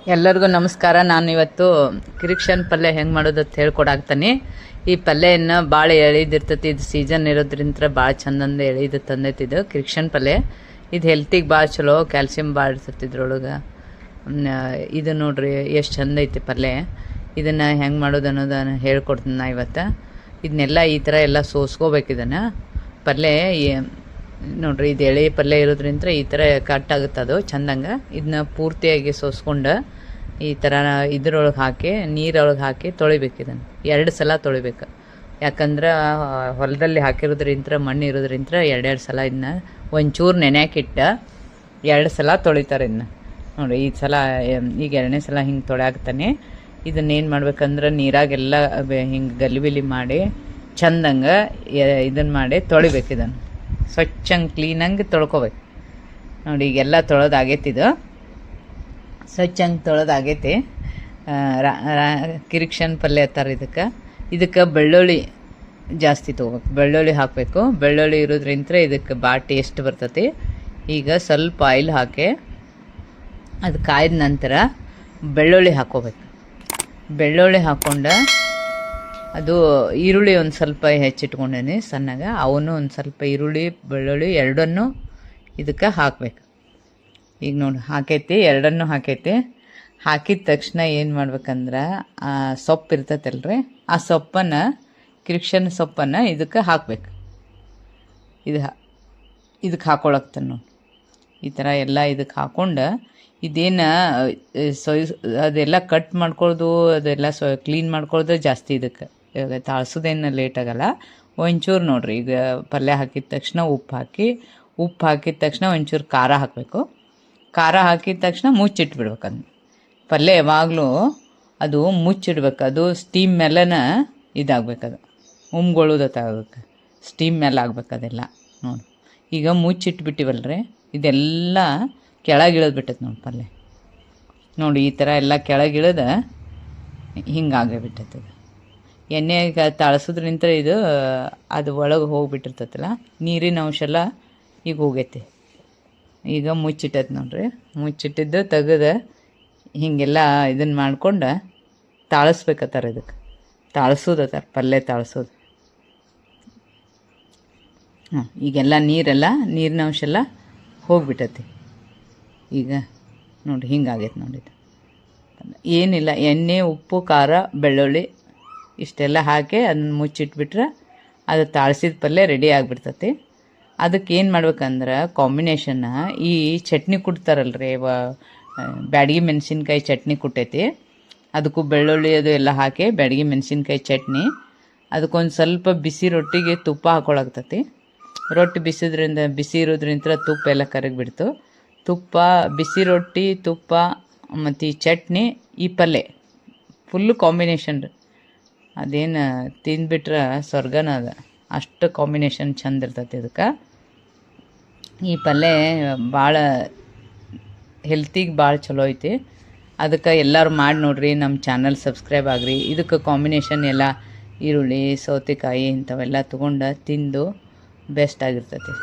ಎಲ್ಲರಿಗೂ ನಮಸ್ಕಾರ. ನಾನು ಇವತ್ತು ಕಿರಿಕ್ಷನ್ ಪಲ್ಯ ಹೆಂಗೆ ಮಾಡೋದು ಅಂತ ಹೇಳ್ಕೊಡಾಕ್ತಾನೆ. ಈ ಪಲ್ಯನ ಭಾಳ ಎಳಿದಿರ್ತೈತಿ. ಇದು ಸೀಸನ್ ಇರೋದ್ರಿಂದ ಭಾಳ ಚಂದಂದ ಎಳಿದು ತಂದೈತಿ. ಇದು ಕಿರಿಕ್ಷನ್ ಪಲ್ಯ ಇದು ಹೆಲ್ತಿಗೆ ಭಾಳ ಚಲೋ, ಕ್ಯಾಲ್ಸಿಯಂ ಭಾಳ ಇರ್ತೈತಿ ಇದ್ರೊಳಗೆ. ಇದು ನೋಡ್ರಿ ಎಷ್ಟು ಚಂದ ಐತಿ ಪಲ್ಯ. ಇದನ್ನು ಹೆಂಗೆ ಮಾಡೋದು ಅನ್ನೋದನ್ನು ಹೇಳ್ಕೊಡ್ತೀನಿ ನಾ ಇವತ್ತು. ಇದನ್ನೆಲ್ಲ ಈ ಥರ ಎಲ್ಲ ಸೋಸ್ಕೋಬೇಕು. ಇದನ್ನು ಪಲ್ಯ ನೋಡ್ರಿ, ಇದು ಎಳೆ ಪಲ್ಯ ಇರೋದ್ರಿಂದ ಈ ಥರ ಕಟ್ ಆಗುತ್ತೆ ಅದು ಚಂದಂಗೆ. ಇದನ್ನ ಪೂರ್ತಿಯಾಗಿ ಸೋಸ್ಕೊಂಡು ಈ ಥರ ಇದ್ರೊಳಗೆ ಹಾಕಿ ನೀರೊಳಗೆ ಹಾಕಿ ತೊಳಿಬೇಕು. ಇದನ್ನು 2 ಸಲ ತೊಳಿಬೇಕು. ಯಾಕಂದ್ರೆ ಹೊಲದಲ್ಲಿ ಹಾಕಿರೋದ್ರಿಂದ ಮಣ್ಣು ಇರೋದ್ರಿಂದ 2 ಸಲ ಇದನ್ನ ಒಂಚೂರು ನೆನೆಯಾಕಿಟ್ಟು 2 ಸಲ ತೊಳಿತಾರೆ. ಇದನ್ನ ನೋಡಿ, ಈ ಸಲ ಈಗ 2ನೇ ಸಲ ಹಿಂಗೆ ತೊಳ್ಯಾಕ್ತಾನೆ. ಇದನ್ನೇನು ಮಾಡ್ಬೇಕಂದ್ರೆ ನೀರಾಗೆಲ್ಲ ಹಿಂಗೆ ಗಲಿಬಿಲಿ ಮಾಡಿ ಚಂದಂಗೆ ಇದನ್ನು ಮಾಡಿ ತೊಳಿಬೇಕು. ಇದನ್ನು ಸ್ವಚ್ಛಂಗೆ ಕ್ಲೀನಂಗೆ ತೊಳ್ಕೊಬೇಕು. ನೋಡಿ, ಈಗೆಲ್ಲ ತೊಳೆದಾಗೈತಿ. ಇದು ಸ್ವಚ್ಛಂಗೆ ತೊಳೆದಾಗೈತಿ. ಕಿರಿಕ್ಷನ್ ಪಲ್ಯ ಅಂತಾರೆ ಇದಕ್ಕೆ ಬೆಳ್ಳುಳ್ಳಿ ಜಾಸ್ತಿ ತೊಗೋಬೇಕು. ಬೆಳ್ಳುಳ್ಳಿ ಹಾಕಬೇಕು. ಬೆಳ್ಳುಳ್ಳಿ ಇರೋದ್ರಿಂದ ಇದಕ್ಕೆ ಭಾಳ ಟೇಸ್ಟ್ ಬರ್ತೈತಿ. ಈಗ ಸ್ವಲ್ಪ ಆಯಿಲ್ ಹಾಕಿ ಅದು ಕಾಯ್ದ ನಂತರ ಬೆಳ್ಳುಳ್ಳಿ ಹಾಕ್ಕೋಬೇಕು. ಬೆಳ್ಳುಳ್ಳಿ ಹಾಕ್ಕೊಂಡು ಅದು ಈರುಳ್ಳಿ ಒಂದು ಸ್ವಲ್ಪ ಹೆಚ್ಚಿಟ್ಕೊಂಡೇನಿ ಸಣ್ಣಗೆ. ಅವನು ಒಂದು ಸ್ವಲ್ಪ ಈರುಳ್ಳಿ ಬೆಳ್ಳುಳ್ಳಿ ಎರಡನ್ನೂ ಇದಕ್ಕೆ ಹಾಕಬೇಕು. ಈಗ ನೋಡಿ ಹಾಕೈತಿ, ಎರಡನ್ನೂ ಹಾಕೈತಿ. ಹಾಕಿದ ತಕ್ಷಣ ಏನು ಮಾಡ್ಬೇಕಂದ್ರೆ ಆ ಸೊಪ್ಪು ಇರ್ತೈತಲ್ರಿ, ಆ ಸೊಪ್ಪನ್ನು ಕಿರಿಕ್ಷನ್ ಸೊಪ್ಪನ್ನು ಇದಕ್ಕೆ ಹಾಕಬೇಕು. ಇದಕ್ಕೆ ಹಾಕೊಳಕ್ತಾನೆ ನೋಡಿ. ಈ ಥರ ಎಲ್ಲ ಇದಕ್ಕೆ ಹಾಕ್ಕೊಂಡು ಇದೇನು ಅದೆಲ್ಲ ಕಟ್ ಮಾಡ್ಕೊಳ್ಳೋದು, ಅದೆಲ್ಲ ಕ್ಲೀನ್ ಮಾಡ್ಕೊಳ್ಳೋದು ಜಾಸ್ತಿ. ಇದಕ್ಕೆ ಇವಾಗ ತಾಳ್ಸೋದೇನು ಲೇಟ್ ಆಗಲ್ಲ. ಒಂಚೂರು ನೋಡಿರಿ, ಈಗ ಪಲ್ಯ ಹಾಕಿದ ತಕ್ಷಣ ಉಪ್ಪು ಹಾಕಿದ ತಕ್ಷಣ ಒಂಚೂರು ಖಾರ ಹಾಕಬೇಕು. ಖಾರ ಹಾಕಿದ ತಕ್ಷಣ ಮುಚ್ಚಿಟ್ಬಿಡ್ಬೇಕಂದು. ಪಲ್ಯ ಯಾವಾಗಲೂ ಅದು ಮುಚ್ಚಿಡ್ಬೇಕು. ಅದು ಸ್ಟೀಮ್ ಮೇಲೆನ ಇದಾಗಬೇಕದು, ಉಮ್ಗೊಳ್ಳೋದತ್ತಾಗಬೇಕು. ಸ್ಟೀಮ್ ಮೇಲೆ ಆಗ್ಬೇಕು ಅದೆಲ್ಲ. ನೋಡಿ, ಈಗ ಮುಚ್ಚಿಟ್ಬಿಟ್ಟಿವಲ್ರಿ, ಇದೆಲ್ಲ ಕೆಳಗಿಳಿದು ಬಿಟ್ಟೈತೆ ನೋಡಿ ಪಲ್ಯ. ನೋಡಿ, ಈ ಥರ ಎಲ್ಲ ಕೆಳಗಿಳಿದ ಹಿಂಗಾಗೇ ಬಿಟ್ಟೈತೆ. ಎಣ್ಣೆಗೆ ತಾಳ್ಸೋದ್ರಿಂದ ಇದು ಅದು ಒಳಗೆ ಹೋಗಿಬಿಟ್ಟಿರ್ತೈತಲ್ಲ, ನೀರಿನ ಅಂಶ ಎಲ್ಲ ಈಗ ಹೋಗೈತಿ. ಈಗ ಮುಚ್ಚಿಟ್ಟೈತೆ ನೋಡ್ರಿ. ಮುಚ್ಚಿಟ್ಟಿದ್ದು ತೆಗೆದು ಹೀಗೆಲ್ಲ ಇದನ್ನು ಮಾಡ್ಕೊಂಡು ತಾಳಿಸ್ಬೇಕತ್ತಾರೆ. ಇದಕ್ಕೆ ತಾಳ್ಸೋದತ್ತಾರೆ, ಪಲ್ಯ ತಾಳ್ಸೋದು. ಈಗೆಲ್ಲ ನೀರಿನ ಅಂಶ ಎಲ್ಲ ಹೋಗಿಬಿಟ್ಟೈತಿ. ಈಗ ನೋಡಿ ಹಿಂಗಾಗೈತೆ ನೋಡಿದ್ದು. ಏನಿಲ್ಲ, ಎಣ್ಣೆ, ಉಪ್ಪು, ಖಾರ, ಬೆಳ್ಳುಳ್ಳಿ ಇಷ್ಟೆಲ್ಲ ಹಾಕಿ ಅದನ್ನ ಮುಚ್ಚಿಟ್ಬಿಟ್ರೆ ಅದು ತಾಳ್ಸಿದ ಪಲ್ಯ ರೆಡಿ ಆಗಿಬಿಡ್ತೈತಿ. ಅದಕ್ಕೆ ಏನು ಮಾಡ್ಬೇಕಂದ್ರೆ ಕಾಂಬಿನೇಷನ್ನ ಈ ಚಟ್ನಿ ಕುಟ್ತಾರಲ್ರಿ, ಬ್ಯಾಡಗಿ ಮೆಣಸಿನ್ಕಾಯಿ ಚಟ್ನಿ ಕುಟ್ಟೈತಿ. ಅದಕ್ಕೂ ಬೆಳ್ಳುಳ್ಳಿ ಅದು ಎಲ್ಲ ಹಾಕಿ ಬ್ಯಾಡಗಿ ಮೆಣಸಿನ್ಕಾಯಿ ಚಟ್ನಿ. ಅದಕ್ಕೊಂದು ಸ್ವಲ್ಪ ಬಿಸಿ ರೊಟ್ಟಿಗೆ ತುಪ್ಪ ಹಾಕೊಳಕ್ತತಿ. ರೊಟ್ಟಿ ಬಿಸಿ ಇರೋದ್ರಿಂದ ತುಪ್ಪ ಎಲ್ಲ ಕರಗಿಬಿಡ್ತು. ತುಪ್ಪ, ಬಿಸಿ ರೊಟ್ಟಿ, ತುಪ್ಪ ಮತ್ತು ಈ ಚಟ್ನಿ, ಈ ಪಲ್ಯ ಫುಲ್ಲು ಕಾಂಬಿನೇಷನ್ ರೀ. ಅದೇನು ತಿಂದ್ಬಿಟ್ರೆ ಸ್ವರ್ಗನ ಅದ, ಅಷ್ಟು ಕಾಂಬಿನೇಷನ್ ಚಂದ ಇರ್ತೈತಿ ಇದಕ್ಕೆ. ಈ ಪಲ್ಯ ಭಾಳ ಹೆಲ್ತಿಗೆ ಭಾಳ ಚಲೋ ಐತಿ. ಅದಕ್ಕೆ ಎಲ್ಲರೂ ಮಾಡಿ ನೋಡ್ರಿ. ನಮ್ಮ ಚಾನಲ್ ಸಬ್ಸ್ಕ್ರೈಬ್ ಆಗಿರಿ. ಇದಕ್ಕೆ ಕಾಂಬಿನೇಷನ್ ಎಲ್ಲ ಈರುಳ್ಳಿ, ಸೌತೆಕಾಯಿ ಇಂಥವೆಲ್ಲ ತೊಗೊಂಡು ತಿಂದು ಬೆಸ್ಟ್ ಆಗಿರ್ತೈತಿ.